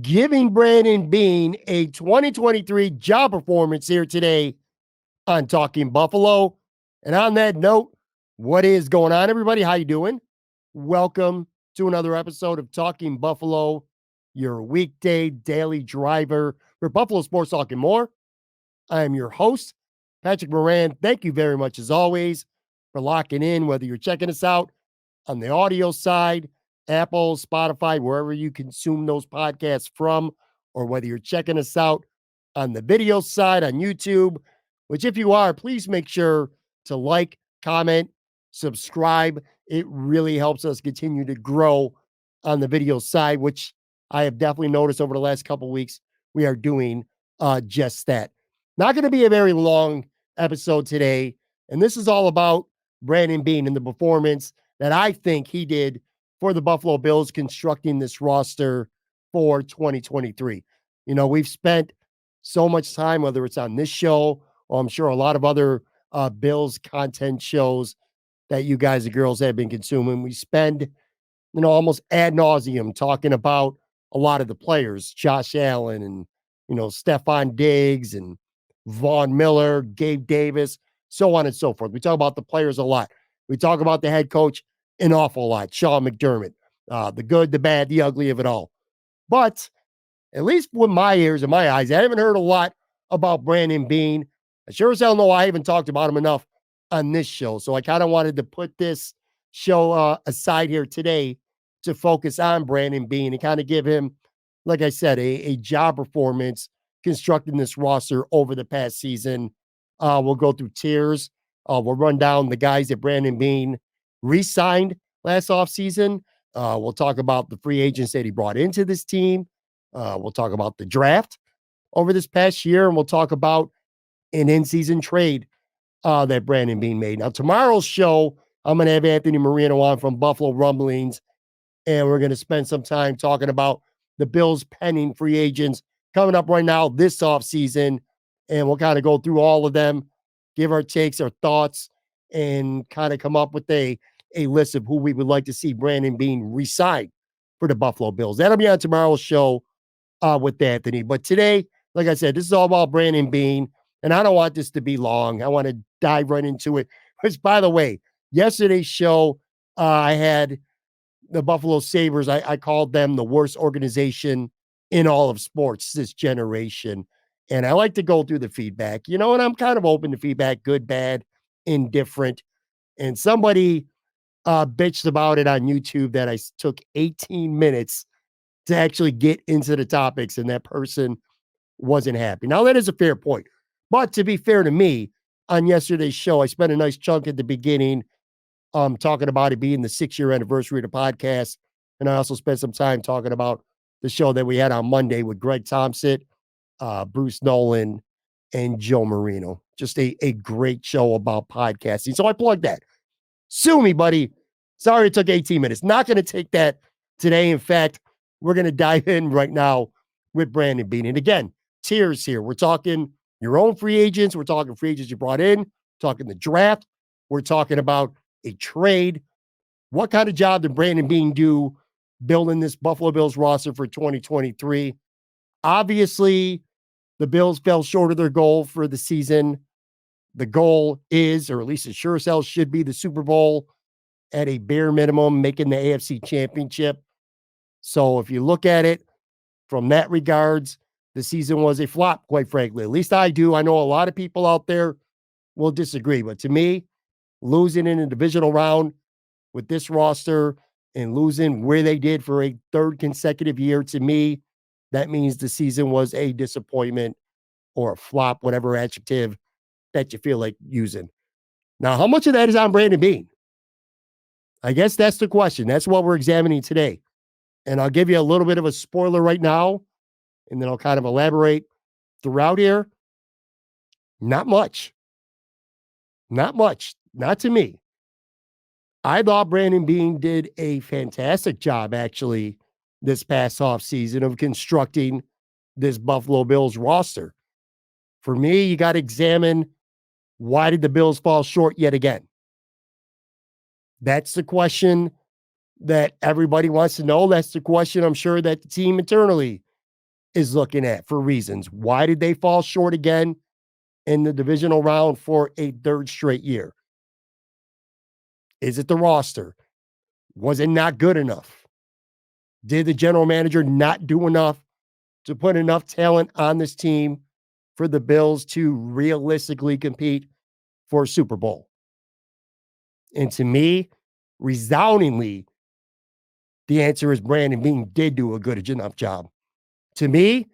giving Brandon Beane a 2023 job performance here today on Talking Buffalo. And on that note, what is going on, everybody? How you doing? Welcome to another episode of Talking Buffalo, your weekday daily driver for Buffalo Sports Talk and more. I am your host, Patrick Moran. Thank you very much, as always, for locking in, whether you're checking us out on the audio side, Apple, Spotify, wherever you consume those podcasts from, or whether you're checking us out on the video side on YouTube, which if you are, please make sure to like, comment, subscribe. It really helps us continue to grow on the video side, which I have definitely noticed over the last couple of weeks. We are doing just that. Not going to be a very long episode today, and this is all about Brandon Beane and the performance that I think he did for the Buffalo Bills constructing this roster for 2023. You know, we've spent so much time, whether it's on this show or I'm sure a lot of other Bills content shows that you guys and girls have been consuming. We spend, almost ad nauseum talking about a lot of the players, Josh Allen and, Stephon Diggs and Vaughn Miller, Gabe Davis, so on and so forth. We talk about the players a lot. We talk about the head coach an awful lot, Sean McDermott, the good, the bad, the ugly of it all. But at least with my ears and my eyes, I haven't heard a lot about Brandon Beane. I sure as hell know I haven't talked about him enough on this show. So I kind of wanted to put this show aside here today to focus on Brandon Beane and kind of give him, like I said, a job performance constructing this roster over the past season. We'll go through tiers. We'll run down the guys that Brandon Beane re-signed last offseason. We'll talk about the free agents that he brought into this team. We'll talk about the draft over this past year, and we'll talk about an in-season trade that Brandon Beane made. Now, tomorrow's show, I'm going to have Anthony Marino on from Buffalo Rumblings, and we're going to spend some time talking about the Bills' pending free agents coming up right now this offseason, and we'll kind of go through all of them, give our takes, our thoughts, and kind of come up with a list of who we would like to see Brandon Beane re-sign for the Buffalo Bills. That'll be on tomorrow's show with Anthony. But today, like I said, this is all about Brandon Beane, and I don't want this to be long. I want to dive right into it. Which, by the way, yesterday's show, I had the Buffalo Sabres. I called them the worst organization in all of sports this generation. And I like to go through the feedback, and I'm kind of open to feedback, good, bad, indifferent. And somebody bitched about it on YouTube that I took 18 minutes to actually get into the topics, and that person wasn't happy. Now, that is a fair point. But to be fair to me, on yesterday's show, I spent a nice chunk at the beginning talking about it being the 6-year anniversary of the podcast. And I also spent some time talking about the show that we had on Monday with Greg Thompson, Bruce Nolan, and Joe Marino. Just a great show about podcasting. So I plugged that. Sue me, buddy. Sorry it took 18 minutes. Not going to take that today. In fact, we're going to dive in right now with Brandon Beane. And again, tiers here. We're talking your own free agents. We're talking free agents you brought in. Talking the draft. We're talking about a trade. What kind of job did Brandon Beane do building this Buffalo Bills roster for 2023? Obviously, the Bills fell short of their goal for the season. The goal is, or at least it sure as hell should be, the Super Bowl at a bare minimum, making the AFC Championship. So if you look at it from that regards, the season was a flop, quite frankly. At least I do. I know a lot of people out there will disagree. But to me, losing in a divisional round with this roster and losing where they did for a third consecutive year, to me, that means the season was a disappointment or a flop, whatever adjective that you feel like using. Now, how much of that is on Brandon Beane? I guess that's the question. That's what we're examining today. And I'll give you a little bit of a spoiler right now, and then I'll kind of elaborate throughout here. Not much. Not much. Not to me. I thought Brandon Beane did a fantastic job, actually, this past offseason of constructing this Buffalo Bills roster. For me, you got to examine, why did the Bills fall short yet again? That's the question that everybody wants to know. That's the question I'm sure that the team internally is looking at for reasons. Why did they fall short again in the divisional round for a third straight year? Is it the roster? Was it not good enough? Did the general manager not do enough to put enough talent on this team for the Bills to realistically compete for a Super Bowl? And to me, resoundingly, the answer is Brandon Beane did do a good enough job. To me,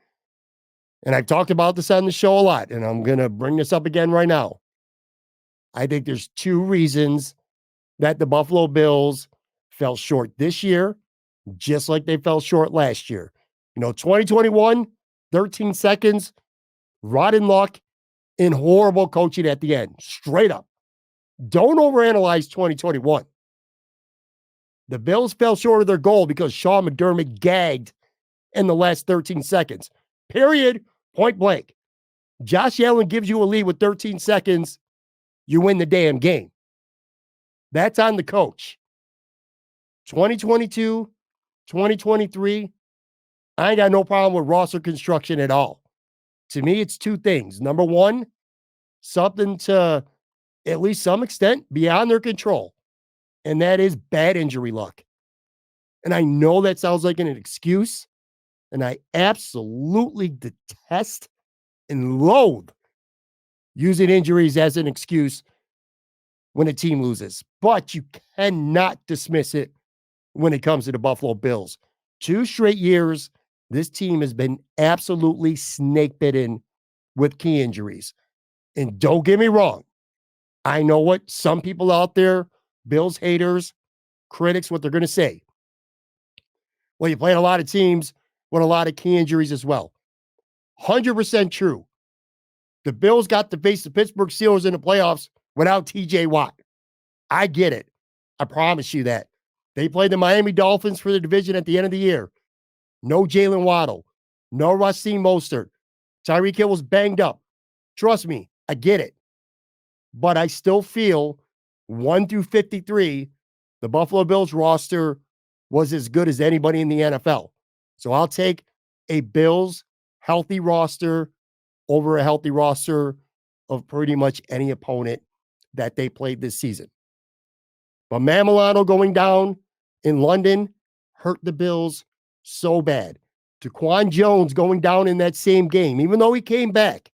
and I've talked about this on the show a lot, and I'm going to bring this up again right now. I think there's two reasons that the Buffalo Bills fell short this year, just like they fell short last year. 2021, 13 seconds, rotten luck, and horrible coaching at the end. Straight up. Don't overanalyze 2021. The Bills fell short of their goal because Sean McDermott gagged in the last 13 seconds. Period. Point blank. Josh Allen gives you a lead with 13 seconds. You win the damn game. That's on the coach. 2022, 2023, I ain't got no problem with roster construction at all. To me, it's two things. Number one, something to at least some extent beyond their control, and that is bad injury luck. And I know that sounds like an excuse, and I absolutely detest and loathe using injuries as an excuse when a team loses. But you cannot dismiss it when it comes to the Buffalo Bills. 2 straight years, this team has been absolutely snake bitten with key injuries. And don't get me wrong, I know what some people out there, Bills haters, critics, what they're going to say. Well, you played a lot of teams with a lot of key injuries as well. 100% true. The Bills got to face the Pittsburgh Steelers in the playoffs without TJ Watt. I get it. I promise you that. They played the Miami Dolphins for the division at the end of the year. No Jalen Waddle. No Raheem Mostert. Tyreek Hill was banged up. Trust me, I get it. But I still feel 1 through 53, the Buffalo Bills roster was as good as anybody in the NFL. So I'll take a Bills healthy roster over a healthy roster of pretty much any opponent that they played this season. But Milano going down in London hurt the Bills so bad. Daquan Jones going down in that same game, even though he came back,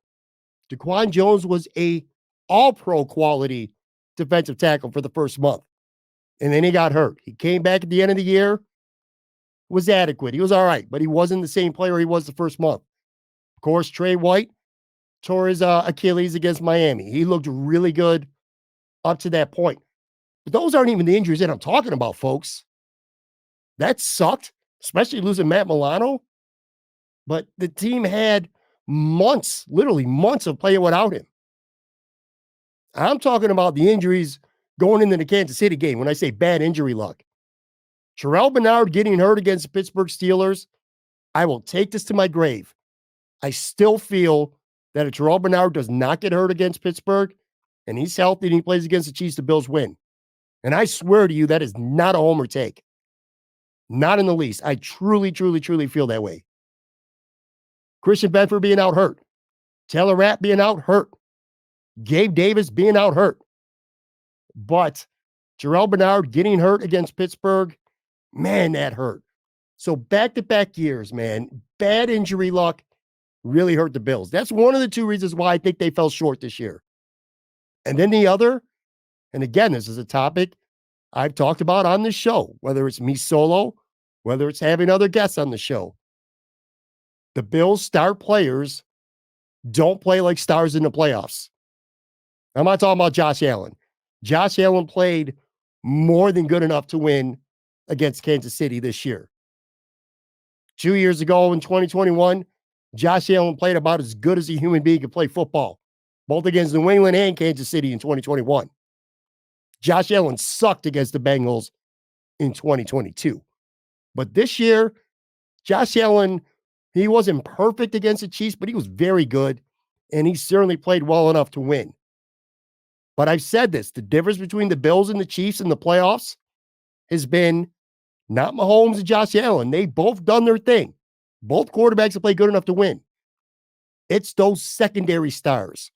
Daquan Jones was a all-pro quality defensive tackle for the first month. And then he got hurt. He came back at the end of the year, was adequate. He was all right, but he wasn't the same player he was the first month. Of course, Trey White tore his Achilles against Miami. He looked really good up to that point. But those aren't even the injuries that I'm talking about, folks. That sucked, especially losing Matt Milano. But the team had months, literally months of playing without him. I'm talking about the injuries going into the Kansas City game when I say bad injury luck. Terrell Bernard getting hurt against the Pittsburgh Steelers, I will take this to my grave. I still feel that if Terrell Bernard does not get hurt against Pittsburgh and he's healthy and he plays against the Chiefs, the Bills win. And I swear to you, that is not a homer take. Not in the least. I truly, truly, truly feel that way. Christian Benford being out hurt. Taylor Rapp being out hurt. Gabe Davis being out hurt. But Terrell Bernard getting hurt against Pittsburgh, man, that hurt. So back-to-back years, man, bad injury luck really hurt the Bills. That's one of the two reasons why I think they fell short this year. And then the other, and again, this is a topic I've talked about on this show, whether it's me solo, whether it's having other guests on the show. The Bills' star players don't play like stars in the playoffs. I'm not talking about Josh Allen. Josh Allen played more than good enough to win against Kansas City this year. 2 years ago in 2021, Josh Allen played about as good as a human being could play football, both against New England and Kansas City in 2021. Josh Allen sucked against the Bengals in 2022. But this year, Josh Allen, he wasn't perfect against the Chiefs, but he was very good, and he certainly played well enough to win. But I've said this, the difference between the Bills and the Chiefs in the playoffs has been not Mahomes and Josh Allen. They've both done their thing. Both quarterbacks have played good enough to win. It's those secondary stars,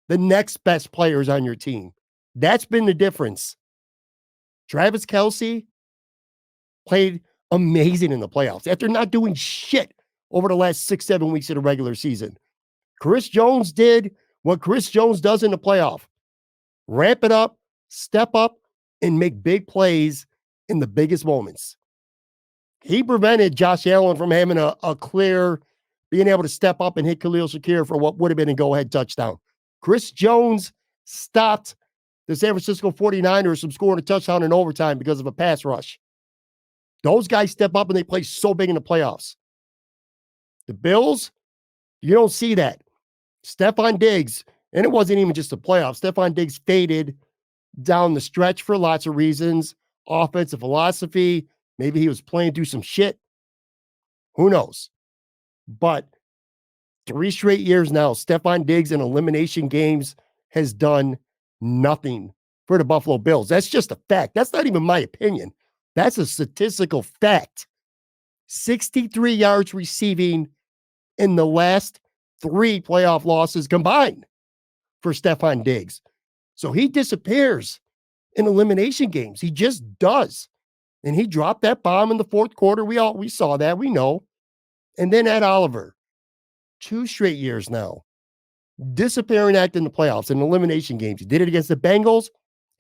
the next best players on your team. That's been the difference. Travis Kelce played amazing in the playoffs after not doing shit over the last 6-7 weeks of the regular season. Chris Jones did what Chris Jones does in the playoff. Ramp it up, step up, and make big plays in the biggest moments. He prevented Josh Allen from having a clear, being able to step up and hit Khalil Shakir for what would have been a go-ahead touchdown. Chris Jones stopped the San Francisco 49ers from scoring a touchdown in overtime because of a pass rush. Those guys step up and they play so big in the playoffs. The Bills, you don't see that. Stephon Diggs, and it wasn't even just the playoffs. Stephon Diggs faded down the stretch for lots of reasons. Offensive philosophy. Maybe he was playing through some shit. Who knows? But 3 straight years now, Stephon Diggs in elimination games has done nothing for the Buffalo Bills. That's just a fact. That's not even my opinion. That's a statistical fact. 63 yards receiving in the last 3 playoff losses combined for Stephon Diggs. So he disappears in elimination games. He just does. And he dropped that bomb in the fourth quarter. We saw that. We know. And then Ed Oliver, 2 straight years now, disappearing act in the playoffs in elimination games. He did it against the Bengals.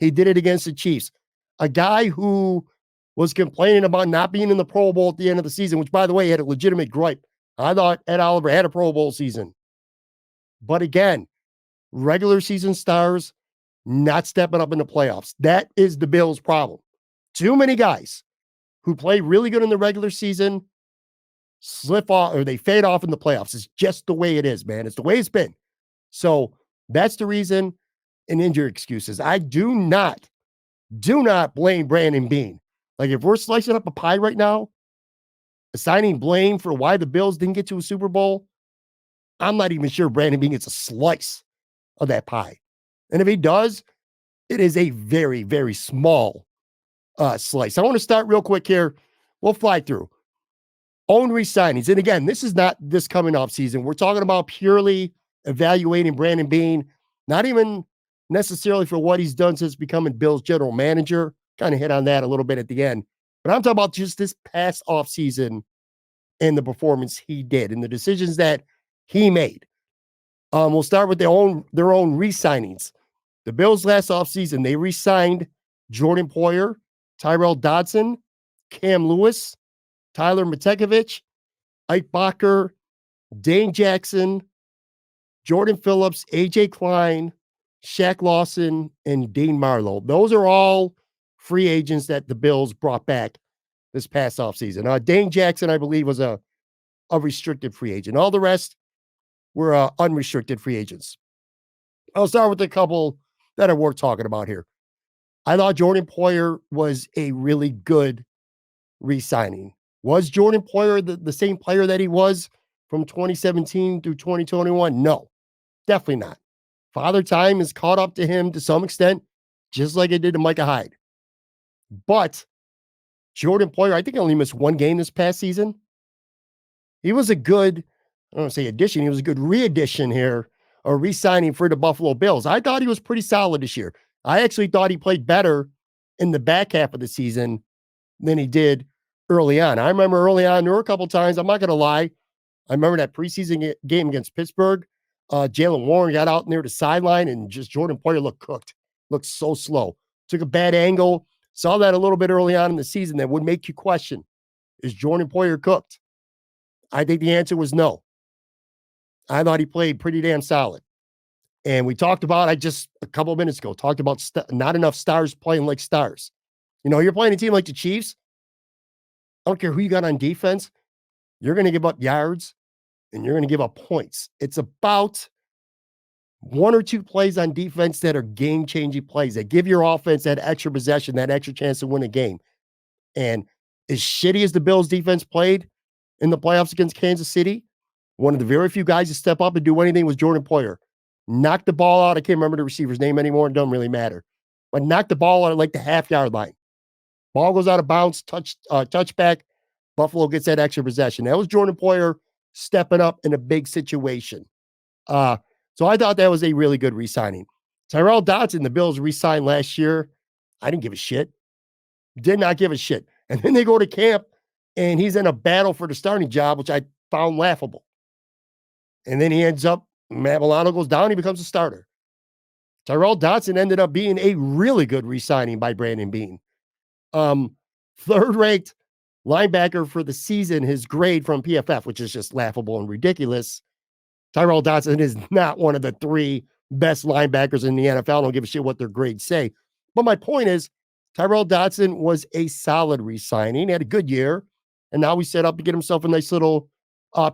He did it against the Chiefs. A guy who was complaining about not being in the Pro Bowl at the end of the season, which, by the way, he had a legitimate gripe. I thought Ed Oliver had a Pro Bowl season. But again, regular season stars not stepping up in the playoffs. That is the Bills' problem. Too many guys who play really good in the regular season slip off or they fade off in the playoffs. It's just the way it is, man. It's the way it's been. So that's the reason. And injury excuses. I do not blame Brandon Beane. Like, if we're slicing up a pie right now, assigning blame for why the Bills didn't get to a Super Bowl, I'm not even sure Brandon Beane gets a slice of that pie. And if he does, it is a very, very small slice. I want to start real quick here. We'll fly through. Own re-signings. And again, this is not this coming off season. We're talking about purely evaluating Brandon Beane, not even necessarily for what he's done since becoming Bills general manager. Kind of hit on that a little bit at the end. But I'm talking about just this past offseason and the performance he did and the decisions that he made. We'll start with their own re-signings. The Bills last offseason, they re-signed Jordan Poyer, Tyrell Dodson, Cam Lewis, Tyler Matekovich, Ike Bacher, Dane Jackson, Jordan Phillips, AJ Klein, Shaq Lawson, and Dean Marlowe. Those are all free agents that the Bills brought back this past offseason. Dane Jackson, I believe, was a restricted free agent. All the rest were unrestricted free agents. I'll start with a couple that are worth talking about here. I thought Jordan Poyer was a really good re-signing. Was Jordan Poyer the same player that he was from 2017 through 2021? No, definitely not. Father Time has caught up to him to some extent, just like it did to Micah Hyde. But Jordan Poyer, I think he only missed 1 game this past season. He was a good, I don't want to say addition, he was a good re-addition here, or re-signing for the Buffalo Bills. I thought he was pretty solid this year. I actually thought he played better in the back half of the season than he did early on. I remember early on, there were a couple times, I'm not going to lie, I remember that preseason game against Pittsburgh. Jalen Warren got out near the sideline and just Jordan Poyer looked cooked. Looked so slow. Took a bad angle. Saw that a little bit early on in the season that would make you question, is Jordan Poyer cooked? I think the answer was no. I thought he played pretty damn solid. And we talked about, a couple of minutes ago, talked about not enough stars playing like stars. You know, you're playing a team like the Chiefs. I don't care who you got on defense. You're going to give up yards and you're going to give up points. It's about 1 or 2 plays on defense that are game-changing plays that give your offense that extra possession, that extra chance to win a game. And as shitty as the Bills defense played in the playoffs against Kansas City, one of the very few guys to step up and do anything was Jordan Poyer. Knocked the ball out. I can't remember the receiver's name anymore. It doesn't really matter. But knocked the ball out at like the half-yard line. Ball goes out of bounds, touchback. Buffalo gets that extra possession. That was Jordan Poyer stepping up in a big situation. Uh, so I thought that was a really good re-signing. Tyrell Dodson, the Bills re-signed last year. I didn't give a shit. Did not give a shit. And then they go to camp and he's in a battle for the starting job, which I found laughable. And then he ends up, Matt Milano goes down, he becomes a starter. Tyrell Dodson ended up being a really good re-signing by Brandon Beane. Third-ranked linebacker for the season, his grade from PFF, which is just laughable and ridiculous. Tyrell Dodson is not one of the three best linebackers in the NFL. I don't give a shit what their grades say. But my point is, Tyrell Dodson was a solid re-signing. He had a good year, and now he's set up to get himself a nice little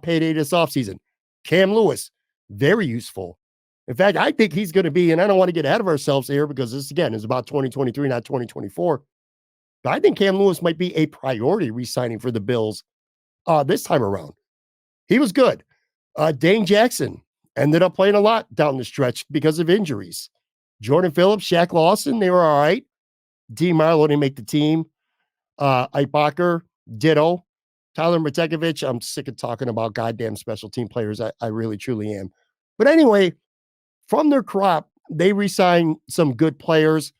payday this offseason. Cam Lewis, very useful. In fact, I think he's going to be, and I don't want to get ahead of ourselves here because this, again, is about 2023, not 2024. But I think Cam Lewis might be a priority re-signing for the Bills this time around. He was good. Dane Jackson ended up playing a lot down the stretch because of injuries. Jordan Phillips, Shaq Lawson, they were all right. D. Marlowe didn't make the team. Ike Bacher, ditto. Tyler Matekovich, I'm sick of talking about goddamn special team players. I really, truly am. But anyway, from their crop, they re-signed some good players.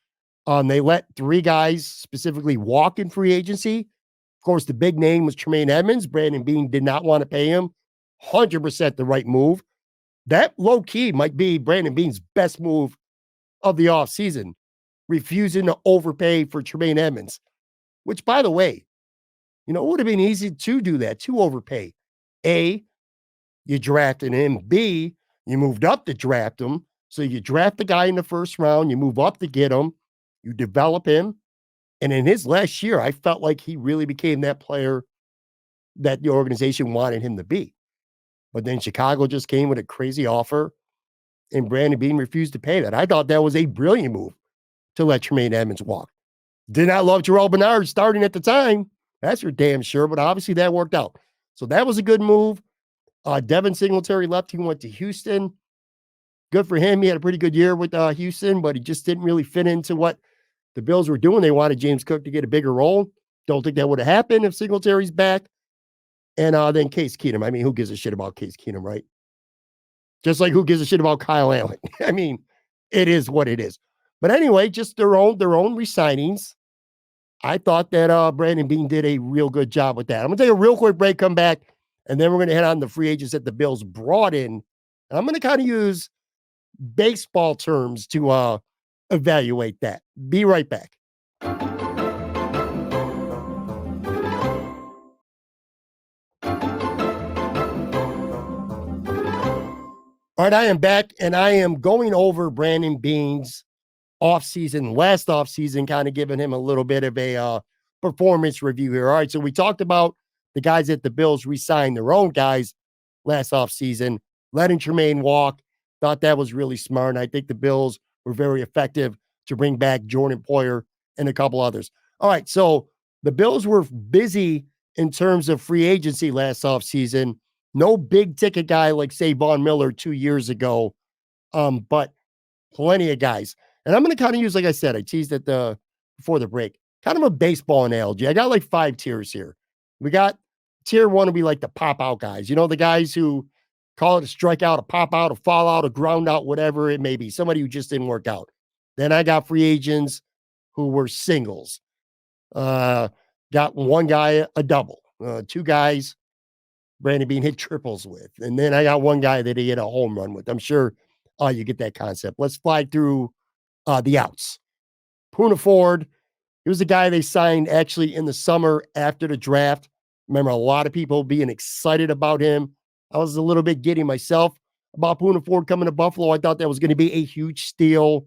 They let three guys specifically walk in free agency. Of course, the big name was Tremaine Edmonds. Brandon Beane did not want to pay him. 100% the right move. That low-key might be Brandon Beane's best move of the offseason, refusing to overpay for Tremaine Edmonds, which, by the way, it would have been easy to do that, to overpay. A, you drafted him. B, you moved up to draft him. So you draft the guy in the first round, you move up to get him, you develop him. And in his last year, I felt like he really became that player that the organization wanted him to be. But then Chicago just came with a crazy offer, and Brandon Beane refused to pay that. I thought that was a brilliant move to let Tremaine Edmonds walk. Did not love Terrell Bernard starting at the time. That's for damn sure, but obviously that worked out. So that was a good move. Devin Singletary left. He went to Houston. Good for him. He had a pretty good year with Houston, but he just didn't really fit into what the Bills were doing. They wanted James Cook to get a bigger role. Don't think that would have happened if Singletary's back. And then Case Keenum. I mean, who gives a shit about Case Keenum, right? Just like who gives a shit about Kyle Allen. I mean, it is what it is. But anyway, just their own re-signings. I thought that Brandon Beane did a real good job with that. I'm going to take a real quick break, come back, and then we're going to head on the free agents that the Bills brought in. And I'm going to kind of use baseball terms to evaluate that. Be right back. All right, I am back, and I am going over Brandon Beane's last offseason, kind of giving him a little bit of a performance review here. All right, so we talked about the guys that the Bills re-signed their own guys last offseason, letting Tremaine walk. Thought that was really smart, and I think the Bills were very effective to bring back Jordan Poyer and a couple others. All right, so the Bills were busy in terms of free agency last offseason. No big ticket guy like, say, Von Miller 2 years ago, but plenty of guys. And I'm going to kind of use, like I said, I teased it before the break, kind of a baseball analogy. I got like 5 tiers here. We got tier 1 will be like the pop out guys. The guys who call it a strikeout, a pop out, a fall out, a ground out, whatever it may be. Somebody who just didn't work out. Then I got free agents who were singles. Got one guy a double. 2 guys Brandon Beane hit triples with. And then I got one guy that he hit a home run with. I'm sure you get that concept. Let's fly through the outs. Poona Ford, he was the guy they signed actually in the summer after the draft. Remember a lot of people being excited about him. I was a little bit giddy myself about Poona Ford coming to Buffalo. I thought that was going to be a huge steal.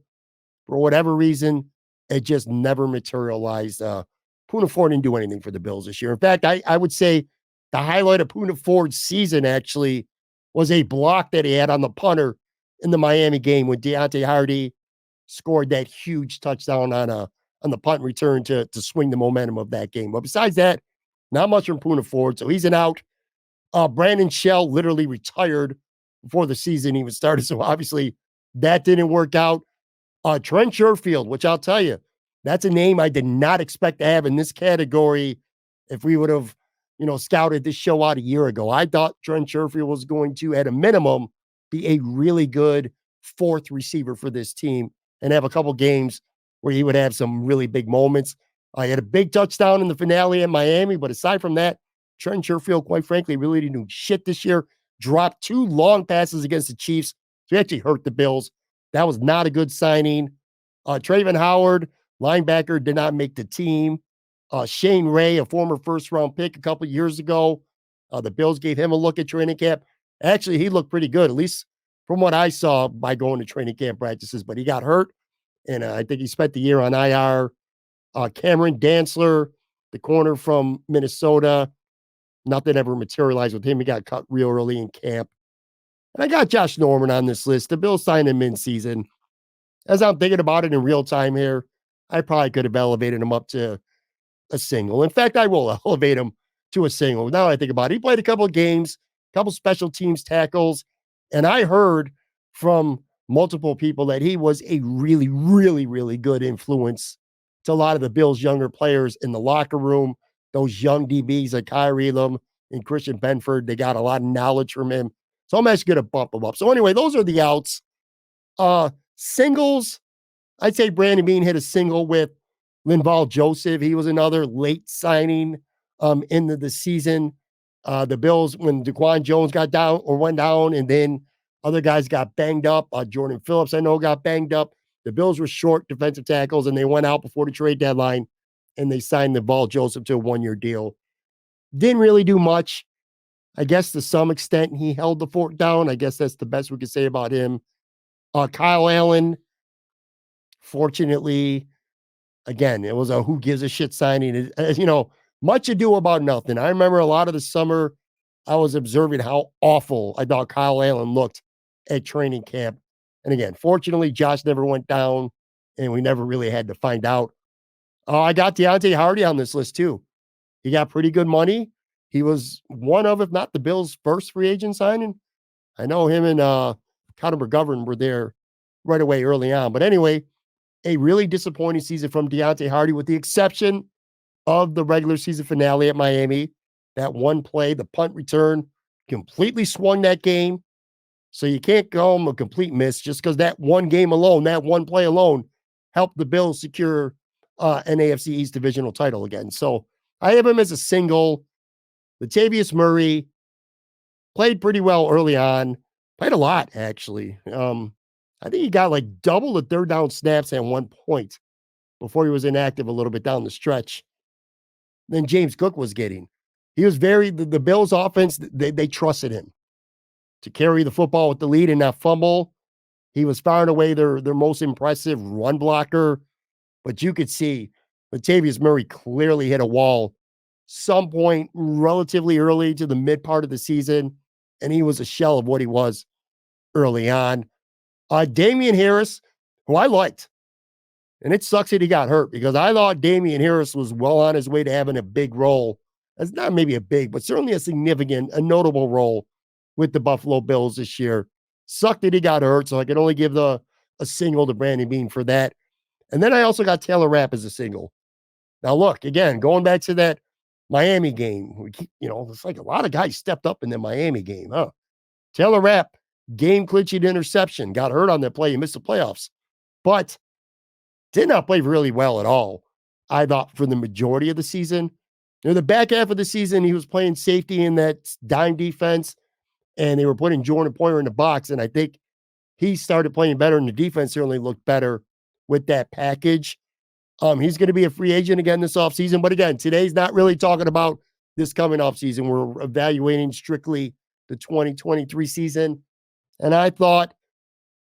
For whatever reason, it just never materialized. Poona Ford didn't do anything for the Bills this year. In fact, I would say the highlight of Poona Ford's season actually was a block that he had on the punter in the Miami game when Deontay Hardy scored that huge touchdown on the punt return to swing the momentum of that game. But besides that, not much from Poona Ford. So he's an out. Brandon Shell literally retired before the season even started. So obviously that didn't work out. Trent Sherfield, which I'll tell you, that's a name I did not expect to have in this category if we would have scouted this show out a year ago. I thought Trent Sherfield was going to, at a minimum, be a really good fourth receiver for this team and have a couple games where he would have some really big moments. I had a big touchdown in the finale in Miami, but aside from that, Trent Sherfield, quite frankly, really didn't do shit this year. Dropped 2 long passes against the Chiefs. So he actually hurt the Bills. That was not a good signing. Trayvon Howard, linebacker, did not make the team. Shane Ray, a former first-round pick a couple years ago. The Bills gave him a look at training camp. Actually, he looked pretty good, at least from what I saw by going to training camp practices, but he got hurt, and I think he spent the year on IR. Cameron Dantzler, the corner from Minnesota, nothing ever materialized with him. He got cut real early in camp. And I got Josh Norman on this list. The Bills signed him in-season. As I'm thinking about it in real time here, I probably could have elevated him up to a single. In fact, I will elevate him to a single. Now I think about it, he played a couple of games, a couple special teams tackles, and I heard from multiple people that he was a really, really, really good influence to a lot of the Bills' younger players in the locker room. Those young DBs like Kyrie Elam and Christian Benford, they got a lot of knowledge from him. So I'm actually going to bump him up. So anyway, those are the outs. Singles, I'd say Brandon Beane hit a single with Linval Joseph. He was another late signing into the season. The Bills, when DaQuan Jones got down or went down, and then other guys got banged up. Jordan Phillips, I know, got banged up. The Bills were short defensive tackles, and they went out before the trade deadline, and they signed Linval Joseph to a 1-year deal. Didn't really do much. I guess to some extent he held the fort down. I guess that's the best we could say about him. Kyle Allen, fortunately, again, it was a who gives a shit signing. Much ado about nothing. I remember a lot of the summer, I was observing how awful I thought Kyle Allen looked at training camp. And again, fortunately, Josh never went down, and we never really had to find out. I got Deontay Hardy on this list too. He got pretty good money. He was one of, if not the Bills' first free agent signing. I know him and Connor McGovern were there right away early on. But anyway, a really disappointing season from Deontay Hardy, with the exception of the regular season finale at Miami. That one play, the punt return, completely swung that game. So you can't call him a complete miss just because that one game alone, that one play alone, helped the Bills secure an AFC East divisional title again. So I have him as a single. Latavius Murray played pretty well early on. Played a lot, actually. I think he got like double the third down snaps at one point before he was inactive a little bit down the stretch than James Cook was getting. He was the Bills offense, they trusted him to carry the football with the lead and not fumble. He was far and away their most impressive run blocker. But you could see Latavius Murray clearly hit a wall some point relatively early to the mid part of the season, and he was a shell of what he was early on. Damian Harris, who I liked, and it sucks that he got hurt because I thought Damian Harris was well on his way to having a big role. That's not maybe a big, but certainly a notable role with the Buffalo Bills this year. Sucked that he got hurt, so I can only give a single to Brandon Beane for that. And then I also got Taylor Rapp as a single. Now, look, again, going back to that Miami game, it's like a lot of guys stepped up in the Miami game, huh? Taylor Rapp, game-clinching interception, got hurt on that play. He missed the playoffs, but did not play really well at all, I thought, for the majority of the season. The back half of the season, he was playing safety in that dime defense, and they were putting Jordan Poyer in the box, and I think he started playing better, and the defense certainly looked better with that package. He's going to be a free agent again this offseason. But again, today's not really talking about this coming offseason. We're evaluating strictly the 2023 season. And I thought,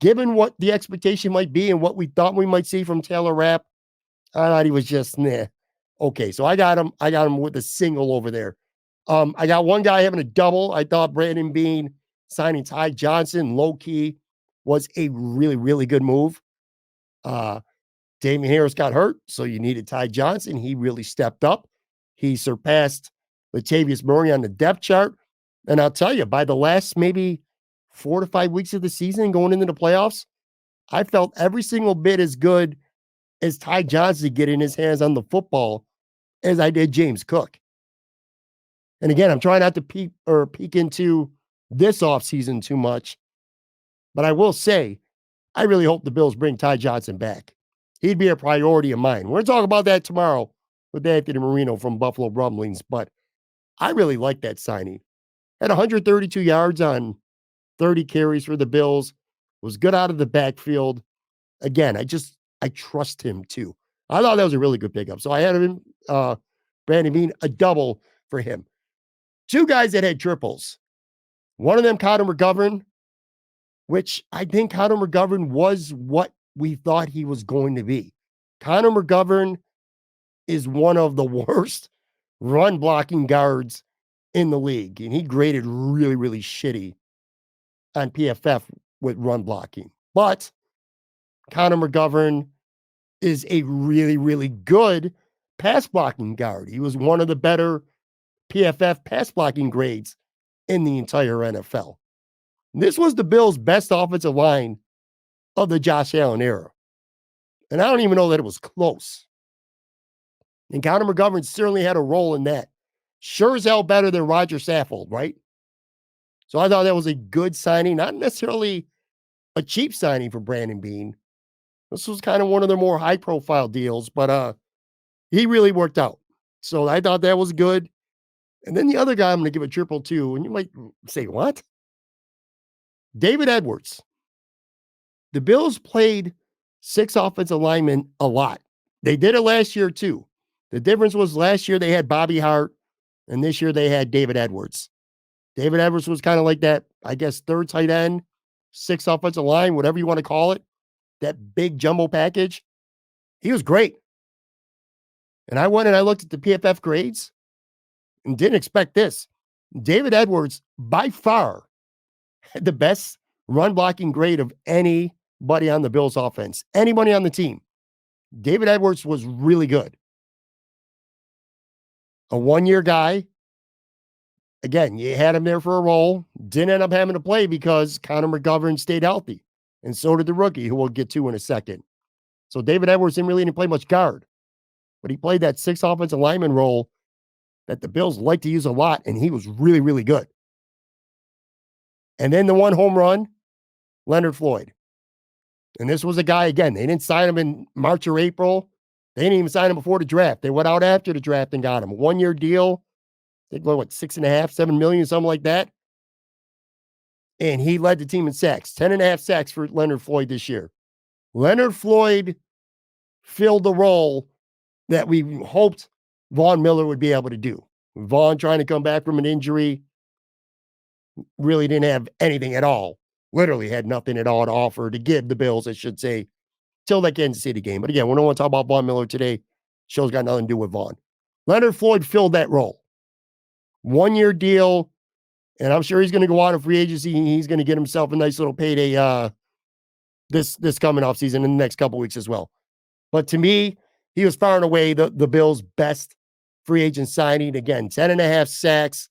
given what the expectation might be and what we thought we might see from Taylor Rapp, I thought he was just, nah. Okay, so I got him with a single over there. I got one guy having a double. I thought Brandon Beane signing Ty Johnson low-key was a really, really good move. Damian Harris got hurt, so you needed Ty Johnson. He really stepped up. He surpassed Latavius Murray on the depth chart. And I'll tell you, by the last maybe 4 to 5 weeks of the season going into the playoffs, I felt every single bit as good as Ty Johnson getting his hands on the football as I did James Cook. And again, I'm trying not to peek into this offseason too much, but I will say, I really hope the Bills bring Ty Johnson back. He'd be a priority of mine. We're going to talk about that tomorrow with Anthony Marino from Buffalo Rumblings, but I really like that signing. Had 132 yards on 30 carries for the Bills, was good out of the backfield. Again, I trust him too. I thought that was a really good pickup. So I had him, Brandon Beane, a double for him. Two guys that had triples. One of them, Connor McGovern, which I think Connor McGovern was what we thought he was going to be. Connor McGovern is one of the worst run blocking guards in the league, and he graded really, really shitty on PFF with run blocking. But Connor McGovern is a really, really good pass blocking guard. He was one of the better PFF pass blocking grades in the entire NFL. This was the Bills' best offensive line of the Josh Allen era. And I don't even know that it was close. And Connor McGovern certainly had a role in that. Sure as hell better than Roger Saffold, right? So I thought that was a good signing, not necessarily a cheap signing for Brandon Beane. This was kind of one of their more high-profile deals, but he really worked out. So I thought that was good. And then the other guy I'm going to give a triple to, and you might say, what? David Edwards. The Bills played 6 offensive linemen a lot. They did it last year too. The difference was last year they had Bobby Hart, and this year they had David Edwards. David Edwards was kind of like that, I guess, third tight end, 6 offensive line, whatever you want to call it, that big jumbo package. He was great. And I went and I looked at the PFF grades and didn't expect this. David Edwards, by far, had the best run blocking grade of anybody on the Bills offense, anybody on the team. David Edwards was really good. A 1-year guy. Again, you had him there for a role. Didn't end up having to play because Connor McGovern stayed healthy. And so did the rookie, who we'll get to in a second. So David Edwards didn't really play much guard. But he played that 6 offensive lineman role that the Bills like to use a lot, and he was really, really good. And then the 1 home run, Leonard Floyd. And this was a guy, again, they didn't sign him in March or April. They didn't even sign him before the draft. They went out after the draft and got him. A 1-year deal. I think, what, 6.5, 7 million, something like that. And he led the team in sacks. 10.5 sacks for Leonard Floyd this year. Leonard Floyd filled the role that we hoped Von Miller would be able to do. Von trying to come back from an injury, really didn't have anything at all. Literally had nothing at all to offer to give the Bills, I should say, till that Kansas City game. But again, we don't want to talk about Von Miller today. Show's got nothing to do with Von. Leonard Floyd filled that role. 1-year deal, and I'm sure he's going to go out of free agency, and he's going to get himself a nice little payday this coming off season in the next couple weeks as well. But to me, he was far and away the Bills' best free agent signing. Again, 10.5 sacks,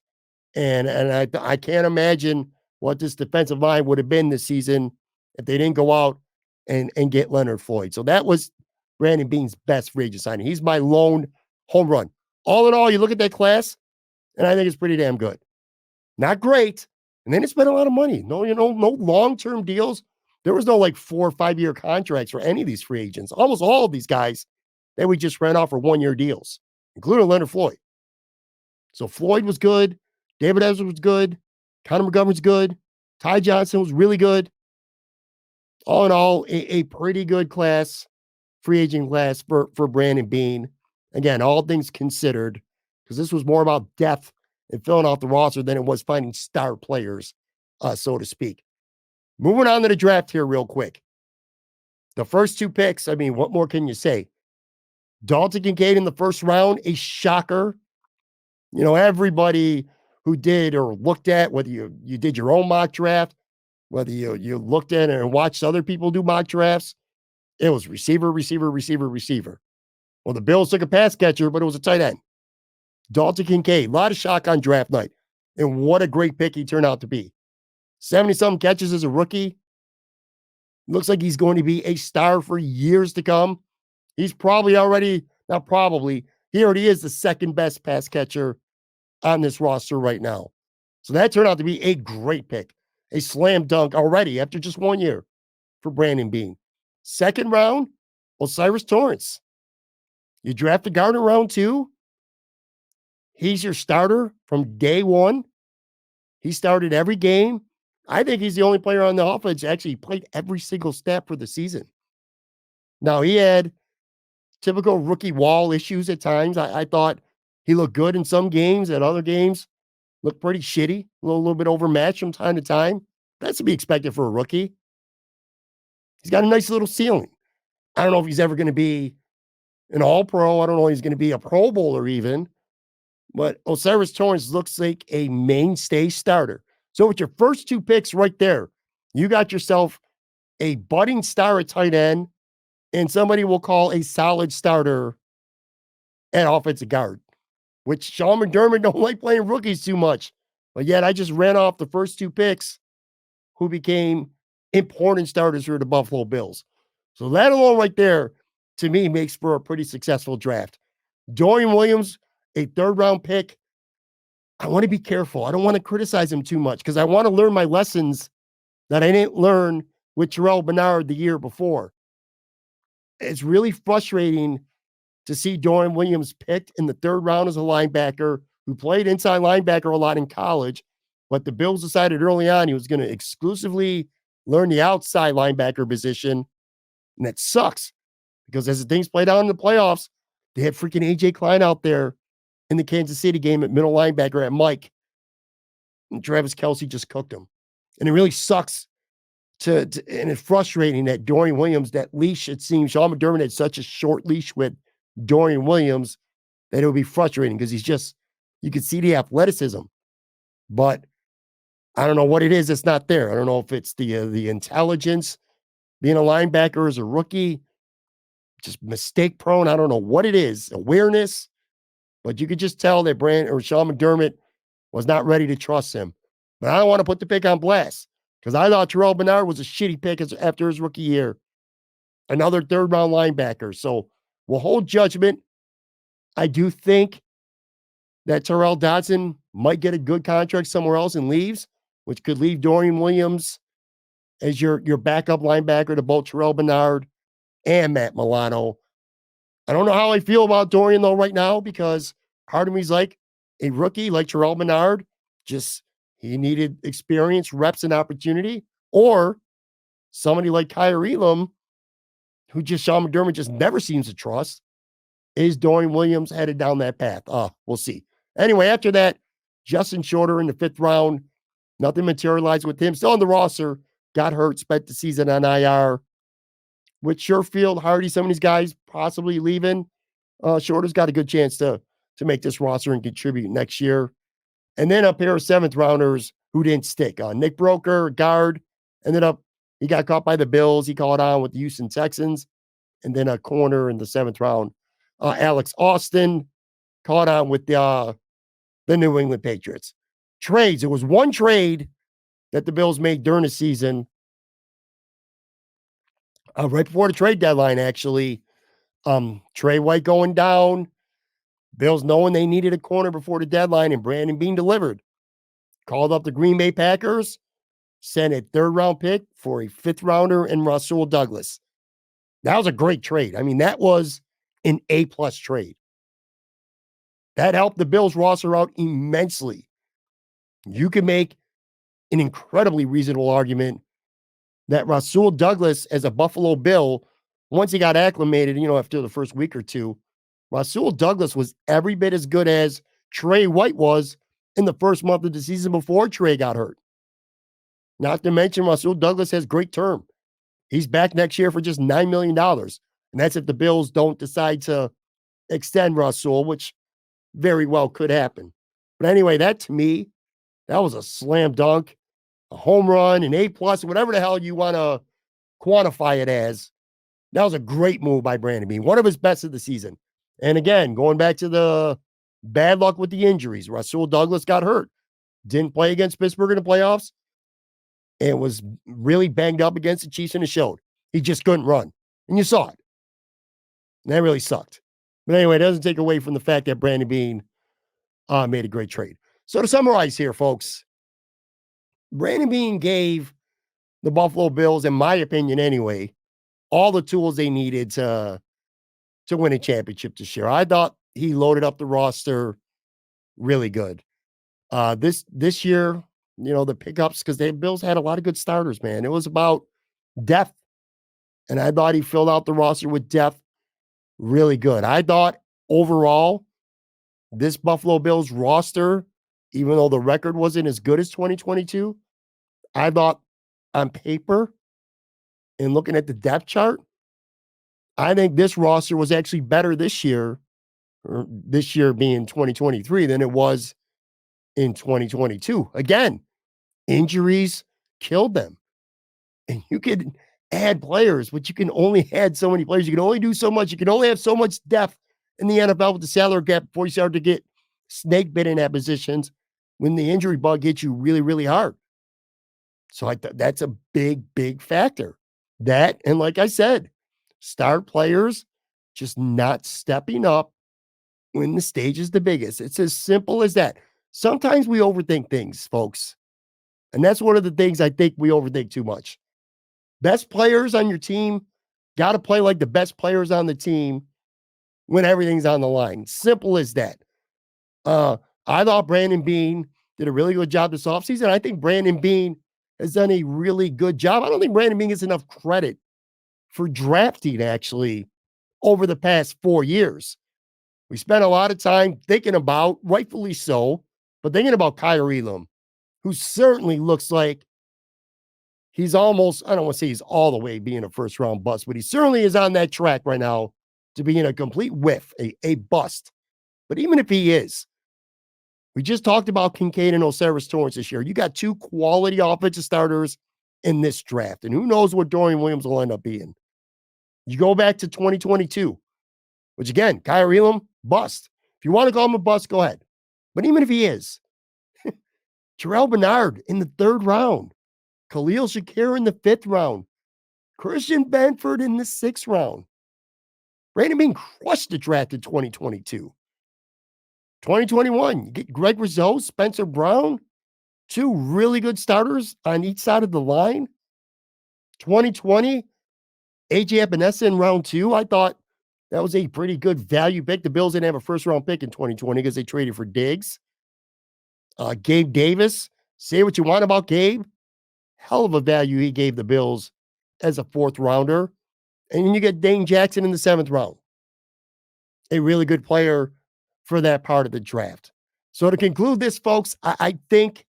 and I can't imagine what this defensive line would have been this season if they didn't go out and get Leonard Floyd. So that was Brandon Beane's best free agent signing. He's my lone home run. All in all, you look at that class, and I think it's pretty damn good. Not great. And then they spent a lot of money. No long-term deals. There was no like 4 or 5 year contracts for any of these free agents. Almost all of these guys that we just ran off for 1-year deals, including Leonard Floyd. So Floyd was good. David Edwards was good. Connor McGovern's good. Ty Johnson was really good. All in all, a pretty good class, free agent class for Brandon Beane. Again, all things considered, because this was more about depth and filling out the roster than it was finding star players, so to speak. Moving on to the draft here real quick. The first 2 picks, I mean, what more can you say? Dalton Kincaid in the first round, a shocker. You know, everybody who did or looked at, whether you did your own mock draft, whether you looked at it and watched other people do mock drafts, it was receiver, receiver, receiver, receiver. Well, the Bills took a pass catcher, but it was a tight end. Dalton Kincaid, a lot of shock on draft night. And what a great pick he turned out to be. 70-something catches as a rookie. Looks like he's going to be a star for years to come. He's probably already, not probably, he already is the second best pass catcher on this roster right now. So that turned out to be a great pick, a slam dunk already after just 1 year for Brandon Beane. Second round, Osiris Torrance. You draft the guard in round 2. He's your starter from day 1. He started every game. I think he's the only player on the offense that actually played every single snap for the season. Now, he had typical rookie wall issues at times. I thought he looked good in some games. At other games, looked pretty shitty, little bit overmatched from time to time. That's to be expected for a rookie. He's got a nice little ceiling. I don't know if he's ever going to be an all-pro. I don't know if he's going to be a Pro Bowler even. But Osiris Torrance looks like a mainstay starter. So with your first 2 picks right there, you got yourself a budding star at tight end and somebody will call a solid starter at offensive guard, which Sean McDermott don't like playing rookies too much. But yet I just ran off the first 2 picks who became important starters for the Buffalo Bills. So that alone right there, to me, makes for a pretty successful draft. Dorian Williams, a 3rd-round pick. I want to be careful. I don't want to criticize him too much because I want to learn my lessons that I didn't learn with Terrell Bernard the year before. It's really frustrating to see Dorian Williams picked in the 3rd round as a linebacker who played inside linebacker a lot in college, but the Bills decided early on he was going to exclusively learn the outside linebacker position, and that sucks because as the things played out in the playoffs, they had freaking A.J. Klein out there in the Kansas City game at middle linebacker at Mike, and Travis Kelce just cooked him. And it really sucks and it's frustrating that Dorian Williams, that leash, it seems Sean McDermott had such a short leash with Dorian Williams that it would be frustrating because he's just, you could see the athleticism, but I don't know what it is that's not there. I don't know if it's the intelligence, being a linebacker as a rookie, just mistake prone. I don't know what it is, awareness, but you could just tell that Sean McDermott was not ready to trust him. But I don't want to put the pick on blast because I thought Terrell Bernard was a shitty pick after his rookie year. Another 3rd-round linebacker. So we'll hold judgment. I do think that Terrell Dodson might get a good contract somewhere else and leaves, which could leave Dorian Williams as your backup linebacker to both Terrell Bernard and Matt Milano. I don't know how I feel about Dorian, though, right now, because part of me is like a rookie like Terrell Bernard, just he needed experience, reps, and opportunity, or somebody like Kyrie Elam, who just Sean McDermott just never seems to trust. Is Dorian Williams headed down that path? We'll see. Anyway, after that, Justin Shorter in the 5th round. Nothing materialized with him. Still on the roster. Got hurt, spent the season on IR. With Sherfield, Hardy, some of these guys possibly leaving, Shorter's got a good chance to make this roster and contribute next year. And then a pair of 7th rounders who didn't stick. Nick Broker, guard, he got caught by the Bills. He caught on with the Houston Texans. And then a corner in the 7th round. Alex Austin caught on with the New England Patriots. Trades. It was one trade that the Bills made during the season. Right before the trade deadline, actually. Trey White going down. Bills knowing they needed a corner before the deadline, and Brandon Beane delivered. Called up the Green Bay Packers, sent a 3rd-round pick for a 5th-rounder and Rasul Douglas. That was a great trade. I mean, that was an A-plus trade. That helped the Bills roster out immensely. You can make an incredibly reasonable argument that Rasul Douglas, as a Buffalo Bill, once he got acclimated, after the first week or two, Rasul Douglas was every bit as good as Trey White was in the first month of the season before Trey got hurt. Not to mention, Rasul Douglas has great term. He's back next year for just $9 million. And that's if the Bills don't decide to extend Rasul, which very well could happen. But anyway, that to me, that was a slam dunk, a home run, an A-plus, whatever the hell you want to quantify it as. That was a great move by Brandon Beane, one of his best of the season. And again, going back to the bad luck with the injuries, Rasul Douglas got hurt, didn't play against Pittsburgh in the playoffs, and was really banged up against the Chiefs, and it showed. He just couldn't run. And you saw it. And that really sucked. But anyway, it doesn't take away from the fact that Brandon Beane made a great trade. So to summarize here, folks, Brandon Beane gave the Buffalo Bills, in my opinion anyway, all the tools they needed to win a championship this year. I thought he loaded up the roster really good. This year, the pickups, because the Bills had a lot of good starters, man. It was about depth. And I thought he filled out the roster with depth really good. I thought overall, this Buffalo Bills roster, even though the record wasn't as good as 2022, I thought on paper and looking at the depth chart, I think this roster was actually better this year, or this year being 2023, than it was in 2022. Again, injuries killed them. And you could add players, but you can only add so many players. You can only do so much. You can only have so much depth in the NFL with the salary cap before you start to get snake bitten at positions when the injury bug hits you really, really hard. So that's a big, big factor. That, and like I said, star players just not stepping up when the stage is the biggest. It's as simple as that. Sometimes we overthink things, folks. And that's one of the things I think we overthink too much. Best players on your team got to play like the best players on the team when everything's on the line. Simple as that. I thought Brandon Beane did a really good job this offseason. I think Brandon Beane has done a really good job. I don't think Brandon Beane gets enough credit for drafting, actually, over the past 4 years. We spent a lot of time thinking about, rightfully so, but thinking about Kyrie Elam, who certainly looks like he's almost, I don't want to say he's all the way being a first round bust, but he certainly is on that track right now to being a complete whiff, a bust. But even if he is, we just talked about Kincaid and Osiris Torrance this year. You got two quality offensive starters in this draft, and who knows what Dorian Williams will end up being. You go back to 2022, which again, Kyrie Elam, bust. If you want to call him a bust, go ahead. But even if he is, Terrell Bernard in the 3rd round, Khalil Shakir in the 5th round, Christian Benford in the 6th round. Brandon Beane crushed the draft in 2022. 2021, you get Greg Rizzo, Spencer Brown, two really good starters on each side of the line. 2020, AJ Epinesa in round 2. I thought that was a pretty good value pick. The Bills didn't have a first-round pick in 2020 because they traded for Diggs. Gabe Davis, say what you want about Gabe. Hell of a value he gave the Bills as a 4th rounder. And then you get Dane Jackson in the 7th round. A really good player for that part of the draft. So to conclude this, folks, I think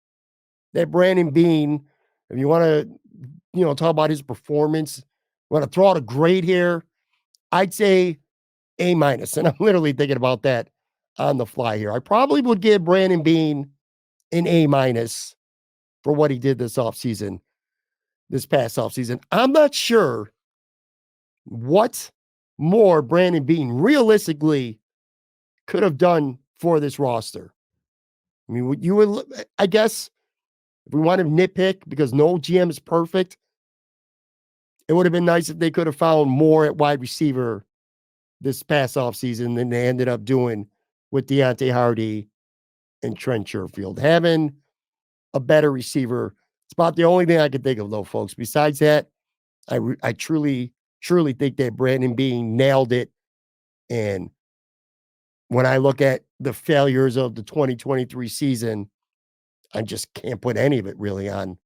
that Brandon Beane, if you want to, talk about his performance, want to throw out a grade here, I'd say A-. And I'm literally thinking about that on the fly here. I probably would give Brandon Beane an A- for what he did this past offseason. I'm not sure what more Brandon Beane realistically could have done for this roster. I mean, I guess if we want to nitpick, because no GM is perfect, it would have been nice if they could have found more at wide receiver this past offseason than they ended up doing with Deontay Hardy and Trent Sherfield. Having a better receiver, it's about the only thing I can think of, though, folks. Besides that, I truly think that Brandon Beane nailed it. And when I look at the failures of the 2023 season, I just can't put any of it really on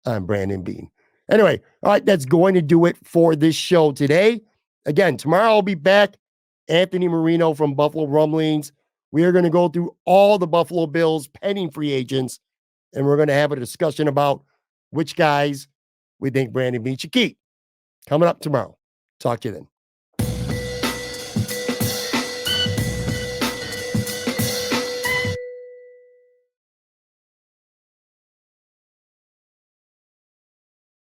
Brandon Beane. Anyway, all right, that's going to do it for this show today. Again, tomorrow I'll be back. Anthony Marino from Buffalo Rumblings. We are going to go through all the Buffalo Bills pending free agents, and we're going to have a discussion about which guys we think Brandon Beane should keep. Coming up tomorrow. Talk to you then.